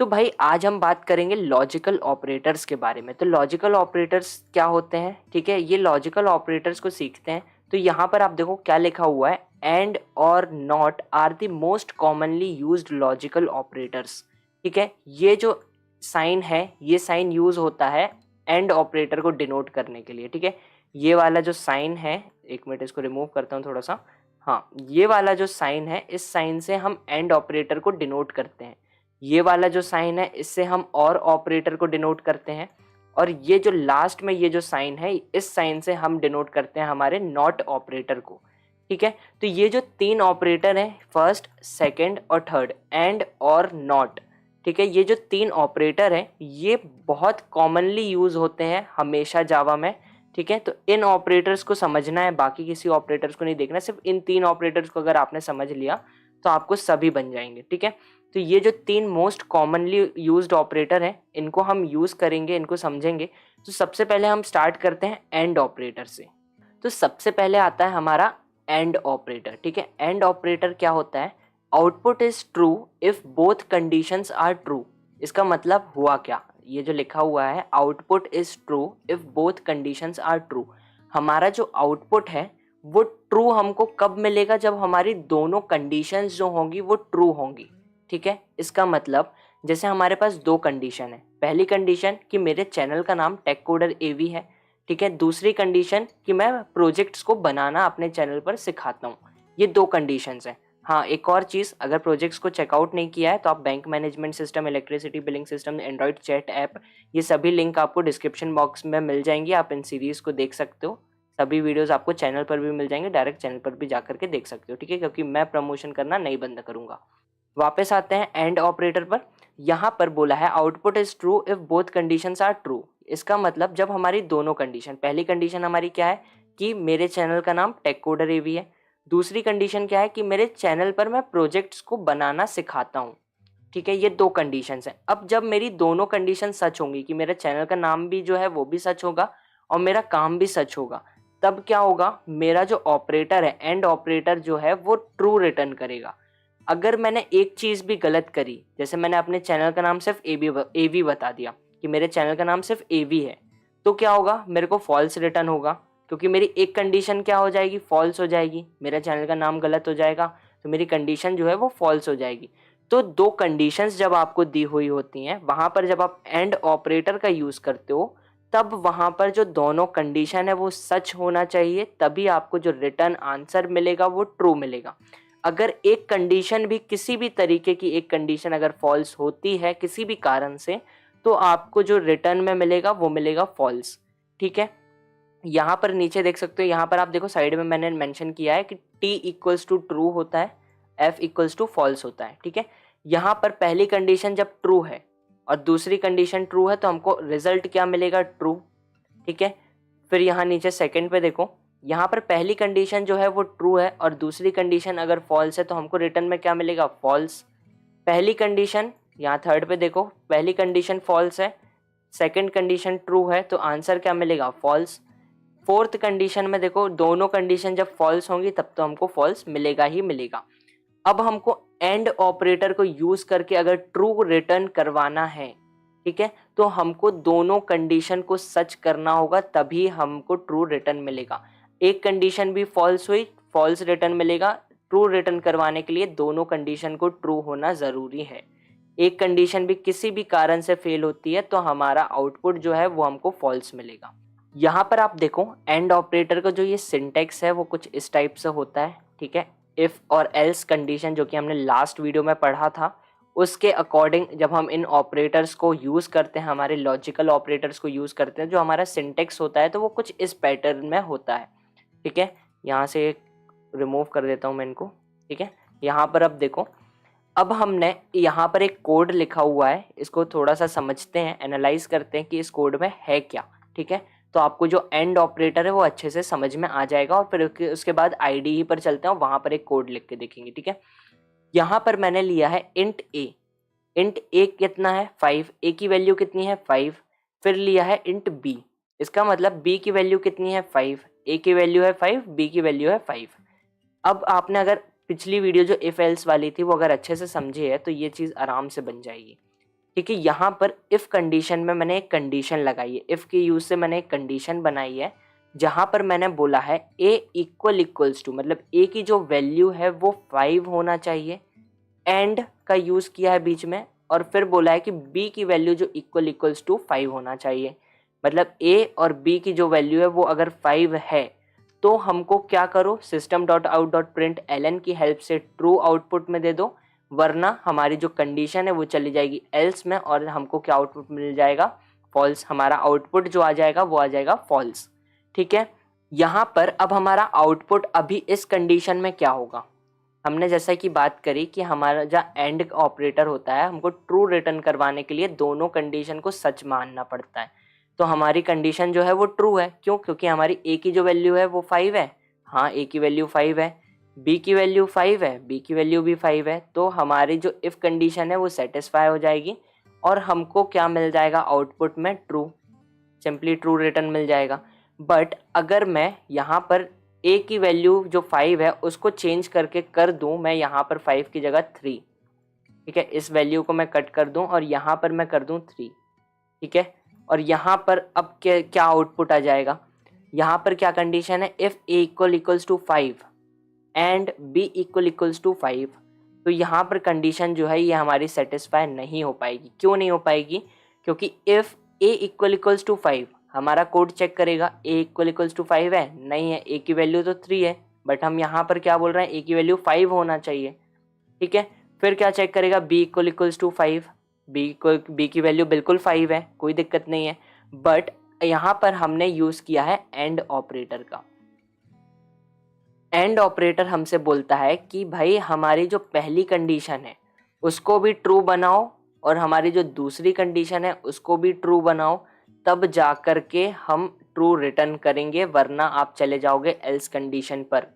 तो भाई आज हम बात करेंगे लॉजिकल ऑपरेटर्स के बारे में। तो लॉजिकल ऑपरेटर्स क्या होते हैं, ठीक है, ये लॉजिकल ऑपरेटर्स को सीखते हैं। तो यहाँ पर आप देखो क्या लिखा हुआ है, and or not are the most commonly used logical operators. ठीक है, ये जो साइन है ये साइन यूज होता है एंड ऑपरेटर को डिनोट करने के लिए। ठीक है, ये वाला जो साइन है, एक मिनट इसको रिमूव करता हूँ थोड़ा सा। हाँ, ये वाला जो साइन है इस साइन से हम एंड ऑपरेटर को डिनोट करते हैं। ये वाला जो साइन है इससे हम और ऑपरेटर को डिनोट करते हैं। और ये जो लास्ट में ये जो साइन है इस साइन से हम डिनोट करते हैं हमारे नॉट ऑपरेटर को। ठीक है, तो ये जो तीन ऑपरेटर हैं, फर्स्ट, सेकंड और थर्ड, एंड और नॉट, ठीक है, ये जो तीन ऑपरेटर हैं ये बहुत कॉमनली यूज होते हैं हमेशा जावा में। ठीक है, तो इन ऑपरेटर्स को समझना है, बाकी किसी ऑपरेटर्स को नहीं देखना, सिर्फ इन तीन ऑपरेटर्स को अगर आपने समझ लिया तो आपको सभी बन जाएंगे। ठीक है, तो ये जो तीन मोस्ट कॉमनली यूज्ड ऑपरेटर हैं इनको हम यूज करेंगे, इनको समझेंगे। तो सबसे पहले हम स्टार्ट करते हैं एंड ऑपरेटर से। तो सबसे पहले आता है हमारा एंड ऑपरेटर। ठीक है, एंड ऑपरेटर क्या होता है, output is true if both conditions are true. इसका मतलब हुआ क्या, ये जो लिखा हुआ है output is true if both conditions are true, हमारा जो आउटपुट है वो ट्रू हमको कब मिलेगा, जब हमारी दोनों कंडीशंस जो होंगी वो ट्रू होंगी। ठीक है, इसका मतलब जैसे हमारे पास दो कंडीशन है, पहली कंडीशन कि मेरे चैनल का नाम टेक कोडर एवी है। ठीक है, दूसरी कंडीशन कि मैं प्रोजेक्ट्स को बनाना अपने चैनल पर सिखाता हूँ। ये दो कंडीशंस हैं। हाँ, एक और चीज़, अगर प्रोजेक्ट्स को चेकआउट नहीं किया है तो आप bank management system, electricity billing system, Android chat app, ये सभी लिंक आपको डिस्क्रिप्शन बॉक्स में मिल जाएंगी। आप इन सीरीज़ को देख सकते हो। सभी वीडियोस आपको चैनल पर भी मिल जाएंगे, डायरेक्ट चैनल पर भी जाकर के देख सकते हो। ठीक है, क्योंकि मैं प्रमोशन करना नहीं बंद करूंगा। वापस आते हैं एंड ऑपरेटर पर। यहाँ पर बोला है output is true if both conditions are true. इसका मतलब जब हमारी दोनों कंडीशन, पहली कंडीशन हमारी क्या है कि मेरे चैनल का नाम टेक कोडर एवी है, दूसरी कंडीशन क्या है कि मेरे चैनल पर मैं प्रोजेक्ट्स को बनाना सिखाता हूँ। ठीक है, ये दो कंडीशंस हैं। अब जब मेरी दोनों कंडीशन सच होंगी कि मेरे चैनल का नाम भी जो है वो भी सच होगा और मेरा काम भी सच होगा, तब क्या होगा, मेरा जो ऑपरेटर है एंड ऑपरेटर जो है वो ट्रू रिटर्न करेगा। अगर मैंने एक चीज़ भी गलत करी, जैसे मैंने अपने चैनल का नाम सिर्फ एवी बता दिया कि मेरे चैनल का नाम सिर्फ एवी है, तो क्या होगा, मेरे को फॉल्स रिटर्न होगा, क्योंकि मेरी एक कंडीशन क्या हो जाएगी, फॉल्स हो जाएगी। मेरा चैनल का नाम गलत हो जाएगा तो मेरी कंडीशन जो है वो फॉल्स हो जाएगी। तो दो कंडीशंस जब आपको दी हुई होती हैं, वहां पर जब आप एंड ऑपरेटर का यूज करते हो तब वहां पर जो दोनों कंडीशन है वो सच होना चाहिए, तभी आपको जो रिटर्न आंसर मिलेगा वो ट्रू मिलेगा। अगर एक कंडीशन भी, किसी भी तरीके की एक कंडीशन अगर फॉल्स होती है किसी भी कारण से, तो आपको जो रिटर्न में मिलेगा वो मिलेगा फॉल्स। ठीक है, यहाँ पर नीचे देख सकते हो, यहाँ पर आप देखो साइड में मैंने मेंशन किया है कि t इक्वल्स टू ट्रू होता है, f इक्वल्स टू फॉल्स होता है। ठीक है, यहाँ पर पहली कंडीशन जब ट्रू है और दूसरी कंडीशन ट्रू है तो हमको रिजल्ट क्या मिलेगा, ट्रू। ठीक है, फिर यहाँ नीचे सेकंड पे देखो, यहाँ पर पहली कंडीशन जो है वो ट्रू है और दूसरी कंडीशन अगर फॉल्स है तो हमको रिटर्न में क्या मिलेगा, फॉल्स। पहली कंडीशन, यहाँ थर्ड पे देखो, पहली कंडीशन फॉल्स है, सेकंड कंडीशन ट्रू है, तो आंसर क्या मिलेगा, फॉल्स। फोर्थ कंडीशन में देखो, दोनों कंडीशन जब फॉल्स होंगी तब तो हमको फॉल्स मिलेगा ही मिलेगा। अब हमको एंड ऑपरेटर को यूज करके अगर ट्रू रिटर्न करवाना है, ठीक है, तो हमको दोनों कंडीशन को सच करना होगा, तभी हमको ट्रू रिटर्न मिलेगा। एक कंडीशन भी फॉल्स हुई, फॉल्स रिटर्न मिलेगा। ट्रू रिटर्न करवाने के लिए दोनों कंडीशन को ट्रू होना जरूरी है। एक कंडीशन भी किसी भी कारण से फेल होती है तो हमारा आउटपुट जो है वो हमको फॉल्स मिलेगा। यहाँ पर आप देखो एंड ऑपरेटर का जो ये सिंटेक्स है वो कुछ इस टाइप से होता है। ठीक है, इफ और एल्स कंडीशन जो कि हमने लास्ट वीडियो में पढ़ा था, उसके अकॉर्डिंग जब हम इन ऑपरेटर्स को यूज़ करते हैं, हमारे लॉजिकल ऑपरेटर्स को यूज़ करते हैं, जो हमारा सिंटेक्स होता है तो वो कुछ इस पैटर्न में होता है। ठीक है, यहाँ से रिमूव कर देता हूँ मैं इनको। ठीक है, यहाँ पर अब देखो, अब हमने यहाँ पर एक कोड लिखा हुआ है, इसको थोड़ा सा समझते हैं, एनालाइज करते हैं कि इस कोड में है क्या। ठीक है, तो आपको जो एंड ऑपरेटर है वो अच्छे से समझ में आ जाएगा और फिर उसके बाद आईडीई पर चलते हैं, वहां पर एक कोड लिख के देखेंगे। ठीक है, यहाँ पर मैंने लिया है इंट ए। इंट ए कितना है, 5, ए की वैल्यू कितनी है, 5। फिर लिया है इंट बी, इसका मतलब बी की वैल्यू कितनी है, 5, ए की वैल्यू है 5, बी की वैल्यू है 5। अब आपने अगर पिछली वीडियो जो इफ एल्स वाली थी वो अगर अच्छे से समझी है तो ये चीज़ आराम से बन जाएगी। ठीक है। यहाँ पर इफ़ कंडीशन में मैंने एक कंडीशन लगाई है, इफ़ के यूज़ से मैंने एक कंडीशन बनाई है जहाँ पर मैंने बोला है a इक्वल्स टू, मतलब a की जो वैल्यू है वो 5 होना चाहिए, एंड का यूज़ किया है बीच में, और फिर बोला है कि b की वैल्यू जो इक्वल्स टू 5 होना चाहिए। मतलब a और b की जो वैल्यू है वो अगर 5 है तो हमको क्या करो, system dot out dot print L की हेल्प से ट्रू आउटपुट में दे दो, वरना हमारी जो कंडीशन है वो चली जाएगी एल्स में और हमको क्या आउटपुट मिल जाएगा, फॉल्स। हमारा आउटपुट जो आ जाएगा वो आ जाएगा फॉल्स। ठीक है। यहाँ पर अब हमारा आउटपुट अभी इस कंडीशन में क्या होगा, हमने जैसा कि बात करी कि हमारा जो एंड ऑपरेटर होता है हमको ट्रू रिटर्न करवाने के लिए दोनों कंडीशन को सच मानना पड़ता है। तो हमारी कंडीशन जो है वो ट्रू है, क्यों, क्योंकि हमारी ए की जो वैल्यू है वो 5 है। हाँ, ए की वैल्यू 5 है, बी की वैल्यू 5 है, बी की वैल्यू भी 5 है, तो हमारी जो इफ कंडीशन है वो सेटिस्फाई हो जाएगी और हमको क्या मिल जाएगा आउटपुट में, ट्रू, सिंपली ट्रू रिटर्न मिल जाएगा। बट अगर मैं यहाँ पर ए की वैल्यू जो 5 है उसको चेंज करके कर दूँ, मैं यहाँ पर 5 की जगह 3, ठीक है, इस वैल्यू को मैं कट कर दूँ और यहाँ पर मैं कर दूँ 3, ठीक है। और यहाँ पर अब क्या आउटपुट आ जाएगा, यहाँ पर क्या कंडीशन है, if A equals to 5 and B equals to 5, तो यहाँ पर कंडीशन जो है ये हमारी सेटिस्फाई नहीं हो पाएगी। क्यों नहीं हो पाएगी, क्योंकि इफ़ ए इक्वल्स टू 5, हमारा कोड चेक करेगा ए इक्वल्स टू 5 है, नहीं है, ए की वैल्यू तो 3 है, बट हम यहाँ पर क्या बोल रहे हैं, ए की वैल्यू 5 होना चाहिए। ठीक है। फिर क्या चेक करेगा, बी इक्वल्स टू 5, बी की वैल्यू बिल्कुल 5 है, कोई दिक्कत नहीं है, बट यहाँ पर हमने यूज़ किया है एंड ऑपरेटर का। एंड ऑपरेटर हमसे बोलता है कि भाई हमारी जो पहली कंडीशन है उसको भी ट्रू बनाओ और हमारी जो दूसरी कंडीशन है उसको भी ट्रू बनाओ, तब जा कर के हम ट्रू रिटर्न करेंगे, वरना आप चले जाओगे एल्स कंडीशन पर।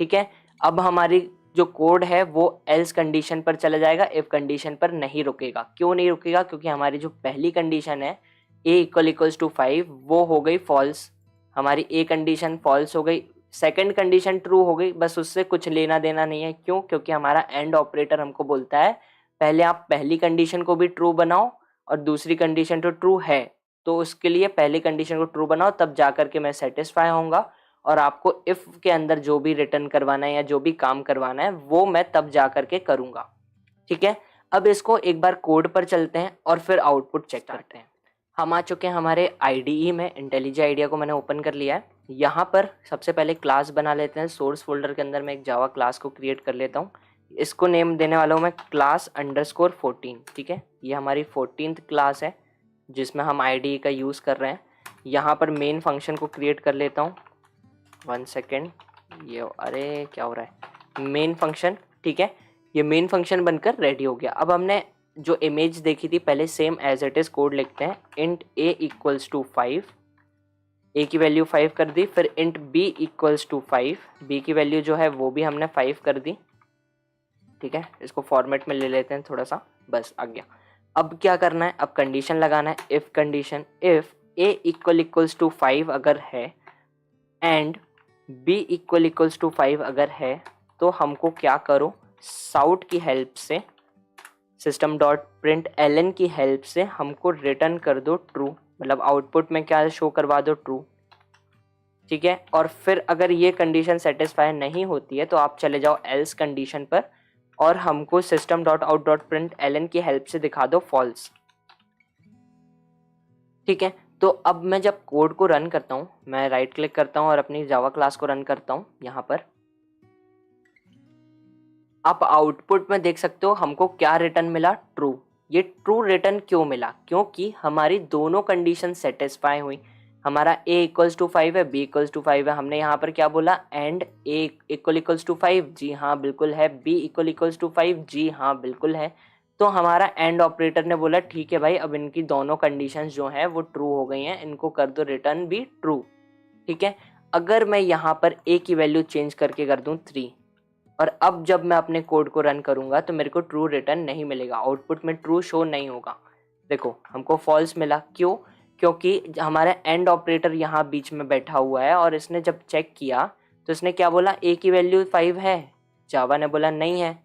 ठीक है। अब हमारी जो कोड है वो एल्स कंडीशन पर चला जाएगा, इफ कंडीशन पर नहीं रुकेगा। क्यों नहीं रुकेगा, क्योंकि हमारी जो पहली कंडीशन है ए इक्वल्स टू 5 वो हो गई फॉल्स, हमारी ए कंडीशन फॉल्स हो गई, सेकंड कंडीशन ट्रू हो गई, बस उससे कुछ लेना देना नहीं है। क्यों, क्योंकि हमारा एंड ऑपरेटर हमको बोलता है पहले आप पहली कंडीशन को भी ट्रू बनाओ और दूसरी कंडीशन तो ट्रू है, तो उसके लिए पहली कंडीशन को ट्रू बनाओ, तब जा करके मैं सेटिस्फाई होऊंगा और आपको इफ के अंदर जो भी रिटर्न करवाना है या जो भी काम करवाना है वो मैं तब जा करके करूंगा। ठीक है। अब इसको एक बार कोड पर चलते हैं और फिर आउटपुट चेक करते हैं। हम आ चुके हैं हमारे IDE में, इंटेलिजेंट आइडिया को मैंने ओपन कर लिया है। यहाँ पर सबसे पहले क्लास बना लेते हैं। सोर्स फोल्डर के अंदर मैं एक जावा क्लास को क्रिएट कर लेता हूँ। इसको नेम देने वाला हूँ मैं क्लास अंडरस्कोर 14। ठीक है, ये हमारी 14th क्लास है जिसमें हम IDE का यूज़ कर रहे हैं। यहाँ पर मेन फंक्शन को क्रिएट कर लेता हूँ, 1 सेकेंड, ये अरे क्या हो रहा है, मेन फंक्शन। ठीक है, ये मेन फंक्शन बनकर रेडी हो गया। अब हमने जो इमेज देखी थी पहले same as it is code लिखते हैं, int a equals to 5, A की वैल्यू 5 कर दी, फिर int b equals to 5, b की वैल्यू जो है वो भी हमने 5 कर दी। ठीक है, इसको फॉर्मेट में ले लेते हैं थोड़ा सा, बस आ गया। अब क्या करना है, अब कंडीशन लगाना है, if condition, if a equals to 5 अगर है एंड b इक्वल्स टू 5 अगर है, तो हमको क्या करो, साउट की हेल्प से, सिस्टम डॉट प्रिंट एल की हेल्प से हमको रिटर्न कर दो ट्रू, मतलब आउटपुट में क्या शो करवा दो, ट्रू। ठीक है, और फिर अगर ये कंडीशन सेटिस्फाई नहीं होती है तो आप चले जाओ एल्स कंडीशन पर और हमको system dot out dot print L की हेल्प से दिखा दो फॉल्स। ठीक है, तो अब मैं जब कोड को रन करता हूँ, मैं राइट क्लिक करता हूँ और अपनी जावा क्लास को रन करता हूँ। यहाँ पर आप आउटपुट में देख सकते हो हमको क्या रिटर्न मिला, ट्रू। ये ट्रू रिटर्न क्यों मिला, क्योंकि हमारी दोनों कंडीशन सेटिस्फाई हुई। हमारा a इक्वल्स टू 5 है, b इक्वल्स टू 5 है, हमने यहाँ पर क्या बोला, एंड a इक्वल्स टू 5, जी हाँ बिल्कुल है, b इक्वल्स टू 5, जी हाँ बिल्कुल है। तो हमारा एंड ऑपरेटर ने बोला ठीक है भाई, अब इनकी दोनों कंडीशंस जो हैं वो ट्रू हो गई हैं, इनको कर दो रिटर्न भी ट्रू। ठीक है, अगर मैं यहाँ पर a की वैल्यू चेंज करके कर दूँ 3, और अब जब मैं अपने कोड को रन करूंगा तो मेरे को ट्रू रिटर्न नहीं मिलेगा, आउटपुट में ट्रू शो नहीं होगा। देखो हमको फॉल्स मिला, क्यों, क्योंकि हमारा एंड ऑपरेटर यहाँ बीच में बैठा हुआ है और इसने जब चेक किया तो इसने क्या बोला, ए की वैल्यू 5 है, जावा ने बोला नहीं है।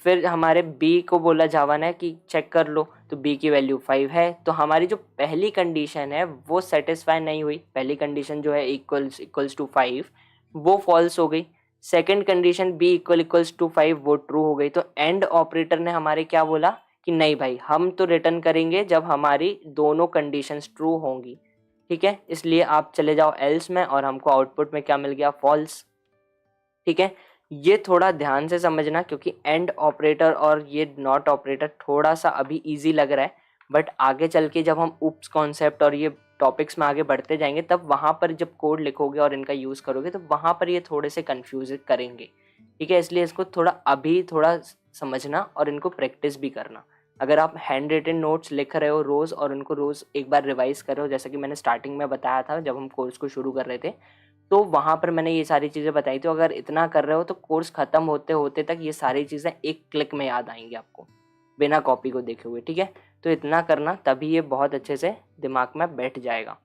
फिर हमारे बी को बोला जावा ने कि चेक कर लो, तो बी की वैल्यू 5 है। तो हमारी जो पहली कंडीशन है वो सेटिस्फाई नहीं हुई, पहली कंडीशन जो है इक्वल्स टू 5 वो फॉल्स हो गई। Second condition B equals to 5 वो ट्रू हो गई। तो एंड ऑपरेटर ने हमारे क्या बोला कि नहीं भाई, हम तो रिटर्न करेंगे जब हमारी दोनों कंडीशंस ट्रू होंगी, ठीक है। इसलिए आप चले जाओ एल्स में और हमको आउटपुट में क्या मिल गया, फॉल्स, ठीक है। ये थोड़ा ध्यान से समझना, क्योंकि एंड ऑपरेटर और ये नॉट ऑपरेटर थोड़ा सा अभी इजी लग रहा है, बट आगे चल के जब हम उप्स कॉन्सेप्ट और ये टॉपिक्स में आगे बढ़ते जाएंगे तब वहाँ पर जब कोड लिखोगे और इनका यूज़ करोगे तो वहाँ पर ये थोड़े से कन्फ्यूज करेंगे, ठीक है। इसलिए इसको थोड़ा समझना और इनको प्रैक्टिस भी करना। अगर आप हैंड रिटन नोट्स लिख रहे हो रोज़ और उनको रोज़ एक बार रिवाइज कर रहे हो, जैसा कि मैंने स्टार्टिंग में बताया था जब हम कोर्स को शुरू कर रहे थे, तो वहाँ पर मैंने ये सारी चीज़ें बताई थी। अगर इतना कर रहे हो तो कोर्स ख़त्म होते होते तक ये सारी चीज़ें एक क्लिक में याद आएंगी आपको, बिना कॉपी को देखे हुए, ठीक है। तो इतना करना, तभी ये बहुत अच्छे से दिमाग में बैठ जाएगा।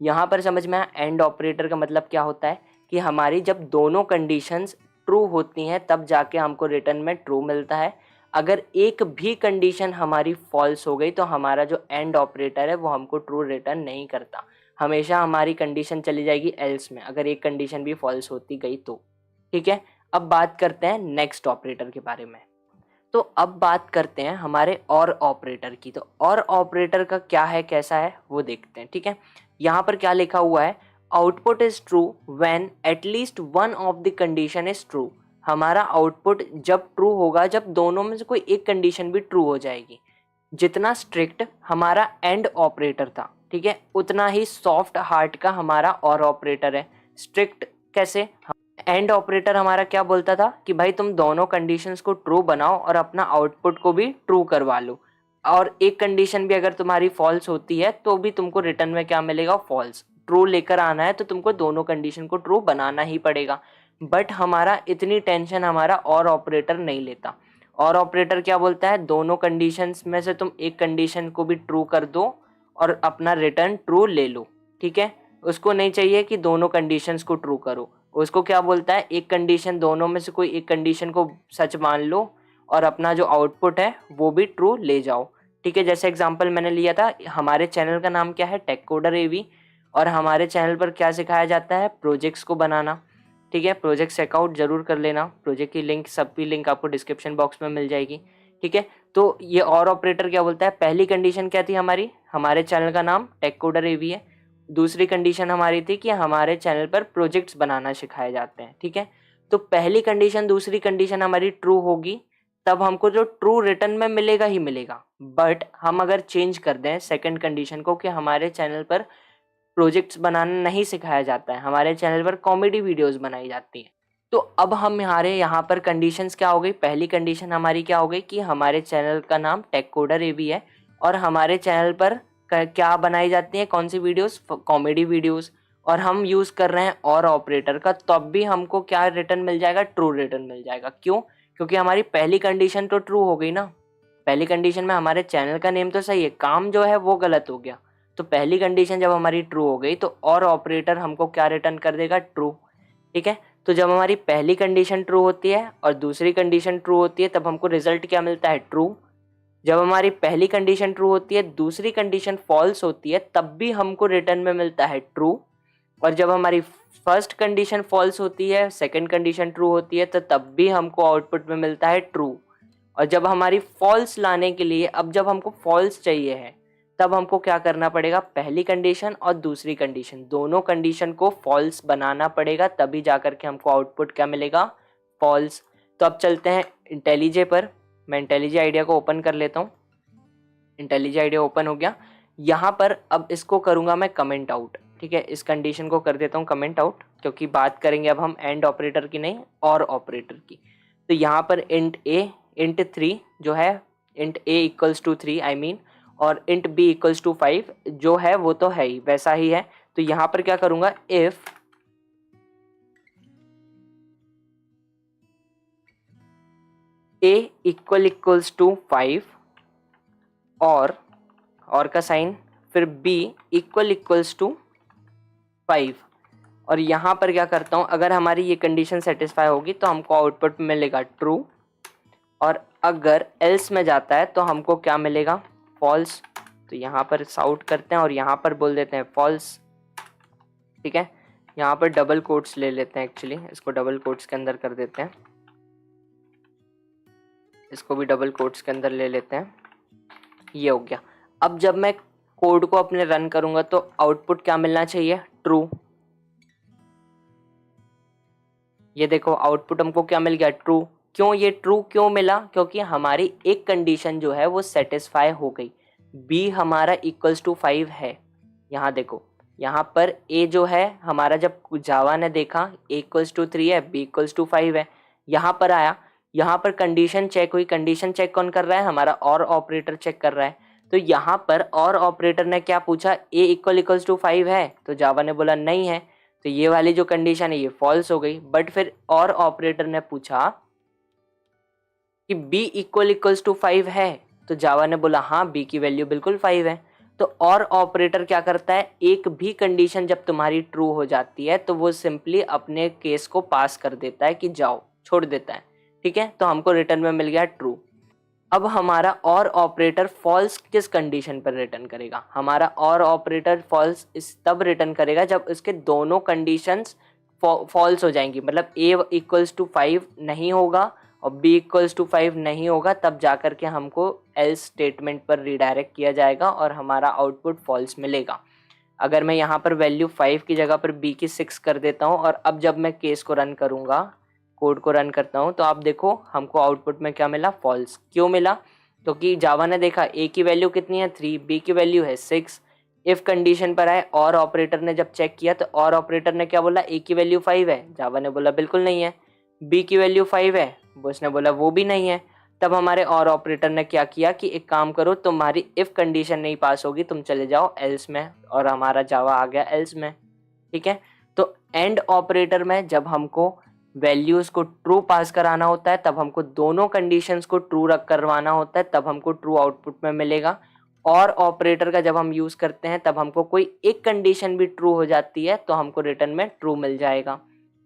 यहाँ पर समझ में आया एंड ऑपरेटर का मतलब क्या होता है कि हमारी जब दोनों कंडीशंस ट्रू होती हैं तब जाके हमको रिटर्न में ट्रू मिलता है। अगर एक भी कंडीशन हमारी फॉल्स हो गई तो हमारा जो एंड ऑपरेटर है वो हमको ट्रू रिटर्न नहीं करता, हमेशा हमारी कंडीशन चली जाएगी एल्स में, अगर एक कंडीशन भी फॉल्स होती गई तो, ठीक है। अब बात करते हैं नेक्स्ट ऑपरेटर के बारे में। तो अब बात करते हैं हमारे और ऑपरेटर की। तो और ऑपरेटर का क्या है, कैसा है वो देखते हैं, ठीक है। यहाँ पर क्या लिखा हुआ है, output is true when at least one of the condition is true. हमारा आउटपुट जब ट्रू होगा जब दोनों में से कोई एक कंडीशन भी ट्रू हो जाएगी। जितना स्ट्रिक्ट हमारा एंड ऑपरेटर था, ठीक है, उतना ही सॉफ्ट हार्ट का हमारा और ऑपरेटर है। स्ट्रिक्ट कैसे, एंड ऑपरेटर हमारा क्या बोलता था कि भाई तुम दोनों कंडीशंस को ट्रू बनाओ और अपना आउटपुट को भी ट्रू करवा लो, और एक कंडीशन भी अगर तुम्हारी फॉल्स होती है तो भी तुमको रिटर्न में क्या मिलेगा, फॉल्स। ट्रू लेकर आना है तो तुमको दोनों कंडीशन को ट्रू बनाना ही पड़ेगा। बट हमारा इतनी टेंशन हमारा और ऑपरेटर नहीं लेता। और ऑपरेटर क्या बोलता है, दोनों कंडीशंस में से तुम एक कंडीशन को भी ट्रू कर दो और अपना रिटर्न ट्रू ले लो, ठीक है। उसको नहीं चाहिए कि दोनों कंडीशंस को ट्रू करो, उसको क्या बोलता है, एक कंडीशन, दोनों में से कोई एक कंडीशन को सच मान लो और अपना जो आउटपुट है वो भी ट्रू ले जाओ, ठीक है। जैसे एग्जांपल मैंने लिया था, हमारे चैनल का नाम क्या है, टेक कोडर एवी, और हमारे चैनल पर क्या सिखाया जाता है, प्रोजेक्ट्स को बनाना, ठीक है। प्रोजेक्ट चेकआउट जरूर कर लेना, प्रोजेक्ट की लिंक, सब की लिंक आपको डिस्क्रिप्शन बॉक्स में मिल जाएगी, ठीक है। तो ये और ऑपरेटर क्या बोलता है, पहली कंडीशन क्या थी हमारी, हमारे चैनल का नाम टेक कोडर एवी है। दूसरी कंडीशन हमारी थी कि हमारे चैनल पर प्रोजेक्ट्स बनाना सिखाए जाते हैं, ठीक है। तो पहली कंडीशन दूसरी कंडीशन हमारी ट्रू होगी तब हमको जो ट्रू रिटर्न में मिलेगा ही मिलेगा। बट हम अगर चेंज कर दें सेकंड कंडीशन को कि हमारे चैनल पर प्रोजेक्ट्स बनाना नहीं सिखाया जाता है, हमारे चैनल पर कॉमेडी वीडियोस बनाई जाती हैं, तो अब हम हमारे यहाँ पर कंडीशंस क्या हो गई, पहली कंडीशन हमारी क्या हो गई कि हमारे चैनल का नाम टेक कोडर एवी है और हमारे चैनल पर क्या बनाई जाती हैं, कौन सी वीडियोस, कॉमेडी वीडियोस, और हम यूज़ कर रहे हैं और ऑपरेटर का, तब भी हमको क्या रिटर्न मिल जाएगा, ट्रू रिटर्न मिल जाएगा। क्यों, क्योंकि हमारी पहली कंडीशन तो ट्रू हो गई ना। पहली कंडीशन में हमारे चैनल का नेम तो सही है, काम जो है वो गलत हो गया। तो पहली कंडीशन जब हमारी ट्रू हो गई तो और ऑपरेटर हमको क्या रिटर्न कर देगा, ट्रू, ठीक है। तो जब हमारी पहली कंडीशन ट्रू होती है और दूसरी कंडीशन ट्रू होती है तब हमको रिजल्ट क्या मिलता है, ट्रू। जब हमारी पहली कंडीशन ट्रू होती है दूसरी कंडीशन फॉल्स होती है तब भी हमको रिटर्न में मिलता है ट्रू। और जब हमारी फर्स्ट कंडीशन फॉल्स होती है सेकंड कंडीशन ट्रू होती है तो तब भी हमको आउटपुट में मिलता है ट्रू। और जब हमारी फॉल्स लाने के लिए, अब जब हमको फॉल्स चाहिए है तब हमको क्या करना पड़ेगा, पहली कंडीशन और दूसरी कंडीशन दोनों कंडीशन को फॉल्स बनाना पड़ेगा, तभी जाकर के हमको आउटपुट क्या मिलेगा, फॉल्स। तो अब चलते हैं इंटेलिजे पर। मैं इंटेलिजे आइडिया को ओपन कर लेता हूँ। इंटेलिजे आइडिया ओपन हो गया। यहाँ पर अब इसको करूँगा मैं कमेंट आउट, ठीक है। इस कंडीशन को कर देता हूँ कमेंट आउट, क्योंकि बात करेंगे अब हम एंड ऑपरेटर की नहीं और ऑपरेटर की। तो यहाँ पर इंट 3 जो है, int a equals to 3 I mean, और इंट b इक्वल्स टू 5 जो है वो तो है ही, वैसा ही है। तो यहाँ पर क्या करूँगा, इफ a इक्वल्स टू 5 और का साइन, फिर b इक्वल्स टू 5, और यहाँ पर क्या करता हूँ, अगर हमारी ये कंडीशन सेटिस्फाई होगी तो हमको आउटपुट मिलेगा ट्रू। और अगर एल्स में जाता है तो हमको क्या मिलेगा, फॉल्स। तो यहाँ पर आउट करते हैं और यहाँ पर बोल देते हैं फॉल्स, ठीक है। यहाँ पर डबल कोट्स ले लेते हैं, एक्चुअली इसको डबल कोट्स के अंदर कर देते हैं, इसको भी डबल कोट्स के अंदर ले लेते हैं, ये हो गया। अब जब मैं कोड को अपने रन करूंगा तो आउटपुट क्या मिलना चाहिए, ट्रू। ये देखो आउटपुट हमको क्या मिल गया, ट्रू। क्यों ये ट्रू क्यों मिला, क्योंकि हमारी एक कंडीशन जो है वो सेटिस्फाई हो गई, बी हमारा इक्वल्स टू 5 है। यहाँ देखो, यहाँ पर ए जो है हमारा, जब जावा ने देखा ए इक्वल्स टू 3 है, बी इक्वल्स टू 5 है, यहाँ पर आया, यहाँ पर कंडीशन चेक हुई। कंडीशन चेक कौन कर रहा है, हमारा और ऑपरेटर चेक कर रहा है। तो यहाँ पर और ऑपरेटर ने क्या पूछा, ए इक्वल्स टू 5 है, तो जावा ने बोला नहीं है, तो ये वाली जो कंडीशन है ये फॉल्स हो गई। बट फिर और ऑपरेटर ने पूछा कि b इक्वल्स टू 5 है, तो जावा ने बोला हाँ b की वैल्यू बिल्कुल 5 है। तो और ऑपरेटर क्या करता है, एक भी कंडीशन जब तुम्हारी ट्रू हो जाती है तो वो सिंपली अपने केस को पास कर देता है कि जाओ, छोड़ देता है, ठीक है। तो हमको रिटर्न में मिल गया ट्रू। अब हमारा और ऑपरेटर फॉल्स किस कंडीशन पर रिटर्न करेगा, हमारा और ऑपरेटर फॉल्स इस तब रिटर्न करेगा जब इसके दोनों कंडीशंस फॉल्स हो जाएंगी, मतलब a इक्वल्स टू 5 नहीं होगा और b इक्वल्स टू 5 नहीं होगा, तब जाकर के हमको एल्स स्टेटमेंट पर रिडायरेक्ट किया जाएगा और हमारा आउटपुट फॉल्स मिलेगा। अगर मैं यहाँ पर वैल्यू 5 की जगह पर b की 6 कर देता हूँ और अब जब मैं केस को रन करूँगा, कोड को रन करता हूँ, तो आप देखो हमको आउटपुट में क्या मिला, फॉल्स। क्यों मिला, क्योंकि जावा ने देखा a की वैल्यू कितनी है 3, b की वैल्यू है 6। इफ कंडीशन पर आए और ऑपरेटर ने जब चेक किया तो और ऑपरेटर ने क्या बोला, a की वैल्यू 5 है, जावा ने बोला बिल्कुल नहीं है। b की वैल्यू 5 है, उसने बोला वो भी नहीं है। तब हमारे और ऑपरेटर ने क्या किया कि एक काम करो, तुम्हारी इफ कंडीशन नहीं पास होगी, तुम चले जाओ एल्स में, और हमारा जावा आ गया एल्स में, ठीक है। तो एंड ऑपरेटर में जब हमको वैल्यूज को ट्रू पास कराना होता है, तब हमको दोनों कंडीशंस को ट्रू रख करवाना होता है, तब हमको ट्रू आउटपुट में मिलेगा। और ऑपरेटर का जब हम यूज करते हैं तब हमको कोई एक कंडीशन भी ट्रू हो जाती है तो हमको रिटर्न में ट्रू मिल जाएगा,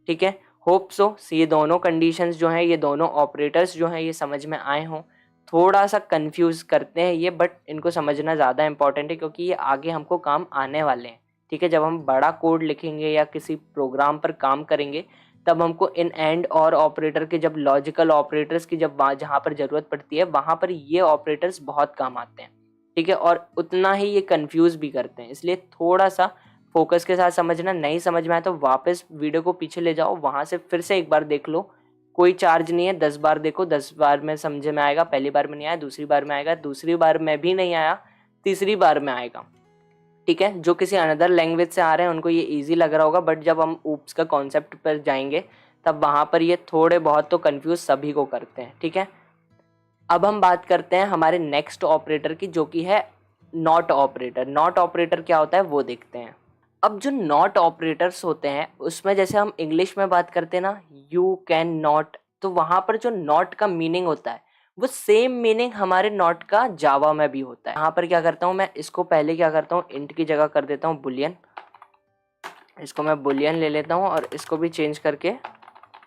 ठीक है। होप सो ये दोनों कंडीशंस जो हैं, ये दोनों ऑपरेटर्स जो हैं, ये समझ में आए हों। थोड़ा सा कंफ्यूज करते हैं ये, बट इनको समझना ज़्यादा इंपॉर्टेंट है क्योंकि ये आगे हमको काम आने वाले हैं, ठीक है। जब हम बड़ा कोड लिखेंगे या किसी प्रोग्राम पर काम करेंगे, तब हमको इन एंड और ऑपरेटर के, जब लॉजिकल ऑपरेटर्स की जब जहाँ पर ज़रूरत पड़ती है वहाँ पर ये ऑपरेटर्स बहुत काम आते हैं, ठीक है। और उतना ही ये कंफ्यूज भी करते हैं, इसलिए थोड़ा सा फोकस के साथ समझना। नहीं समझ में आया तो वापस वीडियो को पीछे ले जाओ, वहाँ से फिर से एक बार देख लो, कोई चार्ज नहीं है, 10 बार देखो, 10 बार में समझ में आएगा। पहली बार में नहीं आया, दूसरी बार में आएगा, दूसरी बार में भी नहीं आया, तीसरी बार में आएगा, ठीक है। जो किसी अनदर लैंग्वेज से आ रहे हैं उनको ये ईजी लग रहा होगा, बट जब हम ऊप्स का कॉन्सेप्ट पर जाएंगे तब वहाँ पर ये थोड़े बहुत तो कंफ्यूज सभी को करते हैं, ठीक है। अब हम बात करते हैं हमारे नेक्स्ट ऑपरेटर की, जो कि है नॉट ऑपरेटर। नॉट ऑपरेटर क्या होता है वो देखते हैं। अब जो नॉट ऑपरेटर्स होते हैं उसमें जैसे हम इंग्लिश में बात करते हैं ना, यू कैन नॉट, तो वहाँ पर जो नॉट का मीनिंग होता है वो सेम मीनिंग हमारे नॉट का जावा में भी होता है। यहाँ पर क्या करता हूँ मैं, इसको पहले क्या करता हूँ, इंट की जगह कर देता हूँ बुलियन, इसको मैं बुलियन ले लेता हूँ और इसको भी चेंज करके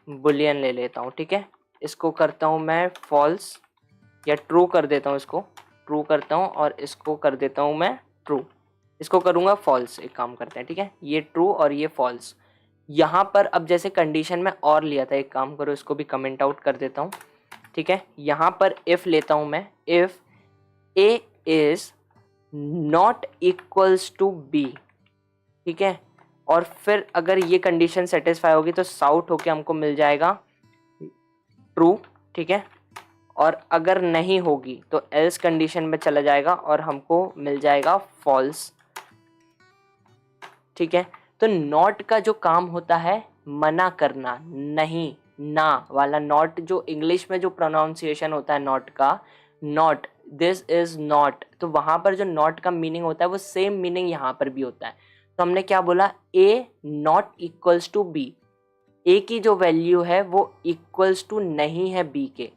बुलियन ले लेता हूँ, ठीक है। इसको करता हूँ मैं फॉल्स या ट्रू कर देता हूँ, इसको ट्रू करता हूँ और इसको कर देता हूँ मैं ट्रू, इसको करूँगा फॉल्स। एक काम करते हैं, ठीक है, ये ट्रू और ये फॉल्स। यहाँ पर अब जैसे कंडीशन में और लिया था, एक काम करो इसको भी कमेंट आउट कर देता हूँ, ठीक है। यहाँ पर इफ़ लेता हूँ मैं, if A is not equals to B, ठीक है। और फिर अगर ये कंडीशन सेटिस्फाई होगी तो साउट होके हमको मिल जाएगा ट्रू, ठीक है। और अगर नहीं होगी तो एल्स कंडीशन में चला जाएगा और हमको मिल जाएगा फॉल्स, ठीक है। तो नॉट का जो काम होता है मना करना, नहीं, ना वाला नॉट, जो इंग्लिश में जो प्रोनाउंसिएशन होता है नॉट का, नॉट, दिस इज नॉट, तो वहाँ पर जो नॉट का मीनिंग होता है वो सेम मीनिंग यहाँ पर भी होता है। तो हमने क्या बोला, ए not equals to B, A की जो वैल्यू है वो इक्वल्स टू नहीं है बी के,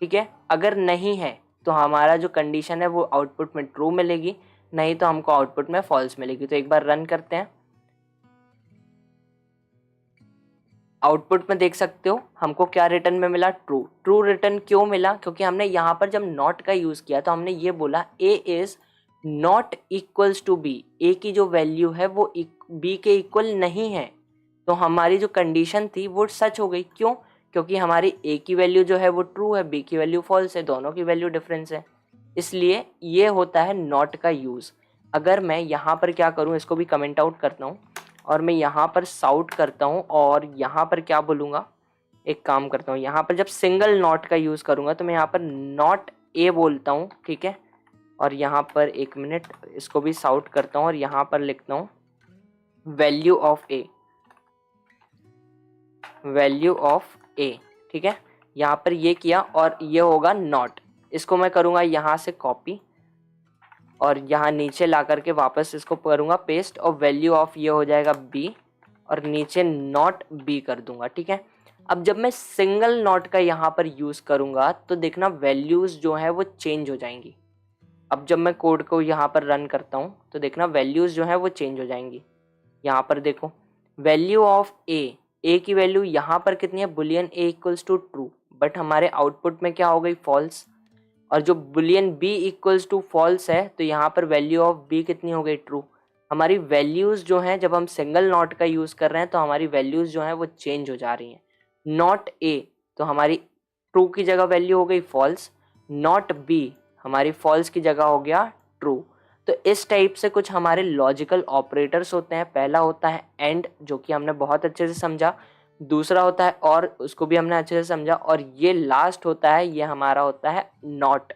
ठीक है। अगर नहीं है तो हमारा जो कंडीशन है वो आउटपुट में ट्रू मिलेगी, नहीं तो हमको आउटपुट में फॉल्स मिलेगी। तो एक बार रन करते हैं, आउटपुट में देख सकते हो हमको क्या रिटर्न में मिला, ट्रू। ट्रू रिटर्न क्यों मिला, क्योंकि हमने यहाँ पर जब नॉट का यूज़ किया तो हमने ये बोला A is not equals to B, A की जो वैल्यू है वो बी के इक्वल नहीं है। तो हमारी जो कंडीशन थी वो सच हो गई। क्यों? क्योंकि हमारी ए की वैल्यू जो है वो ट्रू है, बी की वैल्यू फॉल्स है, दोनों की वैल्यू डिफरेंस है। इसलिए ये होता है नॉट का यूज़। अगर मैं यहाँ पर क्या करूँ, इसको भी कमेंट आउट करता हूँ और मैं यहाँ पर साउट करता हूँ और यहाँ पर क्या बोलूँगा, एक काम करता हूँ, यहाँ पर जब सिंगल नॉट का यूज़ करूँगा तो मैं यहाँ पर नॉट ए बोलता हूँ, ठीक है। और यहाँ पर एक मिनट इसको भी साउट करता हूँ और यहाँ पर लिखता हूँ value of A, value of A, ठीक है। यहाँ पर ये किया और ये होगा नॉट। इसको मैं करूँगा यहाँ से कॉपी और यहाँ नीचे ला करके वापस इसको करूँगा पेस्ट और वैल्यू ऑफ ये हो जाएगा बी और नीचे नॉट बी कर दूंगा, ठीक है। अब जब मैं सिंगल नॉट का यहाँ पर यूज़ करूँगा तो देखना वैल्यूज़ जो है वो चेंज हो जाएंगी। अब जब मैं कोड को यहाँ पर रन करता हूँ तो देखना वैल्यूज़ जो है वो चेंज हो जाएंगी। यहाँ पर देखो वैल्यू ऑफ ए की वैल्यू यहाँ पर कितनी है, Boolean A equals to true, but हमारे आउटपुट में क्या हो गई, फॉल्स। और जो Boolean B equals to false है तो यहाँ पर वैल्यू ऑफ बी कितनी हो गई, ट्रू। हमारी वैल्यूज़ जो हैं जब हम सिंगल नॉट का यूज़ कर रहे हैं तो हमारी वैल्यूज़ जो हैं वो चेंज हो जा रही हैं। नॉट ए तो हमारी ट्रू की जगह वैल्यू हो गई फॉल्स, नॉट बी हमारी फॉल्स की जगह हो गया ट्रू। तो इस टाइप से कुछ हमारे लॉजिकल ऑपरेटर्स होते हैं। पहला होता है एंड, जो कि हमने बहुत अच्छे से समझा। दूसरा होता है और, उसको भी हमने अच्छे से समझा। और ये लास्ट होता है, ये हमारा होता है नॉट।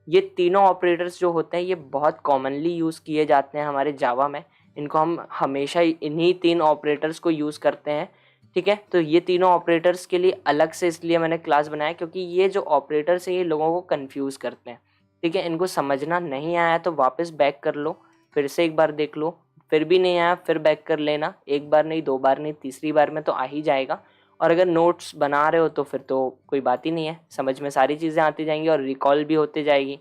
ये तीनों ऑपरेटर्स जो होते हैं ये बहुत कॉमनली यूज़ किए जाते हैं हमारे जावा में। इनको हम हमेशा इन्हीं तीन ऑपरेटर्स को यूज़ करते हैं, ठीक है। तो ये तीनों ऑपरेटर्स के लिए अलग से इसलिए मैंने क्लास बनाया क्योंकि ये जो ऑपरेटर्स हैं ये लोगों को कंफ्यूज करते हैं, ठीक है। इनको समझना नहीं आया तो वापस बैक कर लो, फिर से एक बार देख लो, फिर भी नहीं आया फिर बैक कर लेना। एक बार नहीं, दो बार नहीं, तीसरी बार में तो आ ही जाएगा। और अगर नोट्स बना रहे हो तो फिर तो कोई बात ही नहीं है, समझ में सारी चीज़ें आती जाएंगी और रिकॉल भी होते जाएगी।